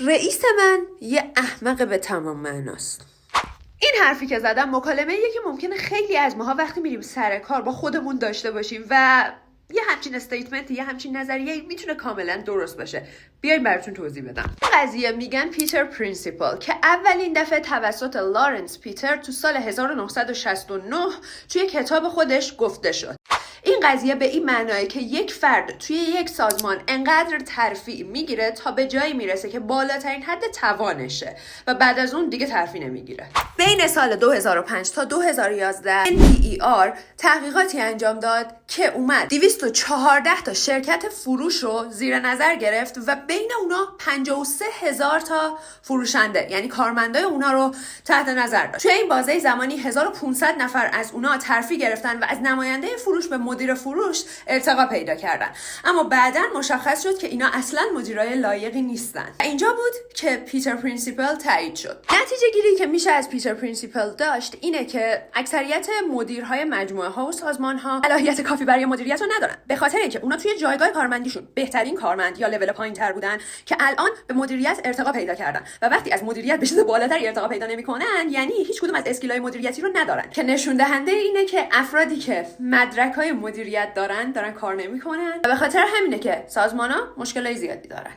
رئیس من یه احمق به تمام معناست. این حرفی که زدم مکالمه یه که ممکنه خیلی از ماها وقتی میریم سر کار با خودمون داشته باشیم و یه همچین استیتمنت، یه همچین نظریه میتونه کاملا درست باشه. بیاین براتون توضیح بدم. این قضیه میگن پیتر پرینسیپل که اولین دفعه توسط لارنس پیتر تو سال 1969 توی کتاب خودش گفته شد. این قضیه به این معناه که یک فرد توی یک سازمان انقدر ترفیع میگیره تا به جایی میرسه که بالاترین حد توانشه و بعد از اون دیگه ترفیع نمیگیره. بین سال 2005 تا 2011 NPER تحقیقاتی انجام داد که اومد 214 تا شرکت فروش رو زیر نظر گرفت و بین اونا 53,000 تا فروشنده، یعنی کارمندای اونا رو تحت نظر داشت. توی این بازه زمانی 1500 نفر از اونا ترفیع گرفتن و از نماینده فروش به مدیر فروش ارتقا پیدا کردن. اما بعداً مشخص شد که اینا اصلاً مدیرای لایقی نیستن. اینجا بود که پیتر پرینسیپل تایید شد. نتیجه گیری که میشه از پیتر پرینسیپل داشت اینه که اکثریت مدیرهای مجموعه ها و سازمان ها صلاحیت کافی برای مدیریت رو ندارن، به خاطر اینکه اونا توی جایگاه کارمندیشون بهترین کارمند یا لول پایین‌تر بودن که الان به مدیریت ارتقا پیدا کردن و وقتی از مدیریت به چیز بالاتری ارتقا پیدا نمی‌کنن یعنی هیچ کدوم از اسکیل‌های مدیریتی رو ندارن، که نشون دهنده اینه که افرادی که مدرک‌های مدیریت دارن کار نمی‌کنن و به خاطر همینه که سازمان‌ها مشکلای زیادی دارن.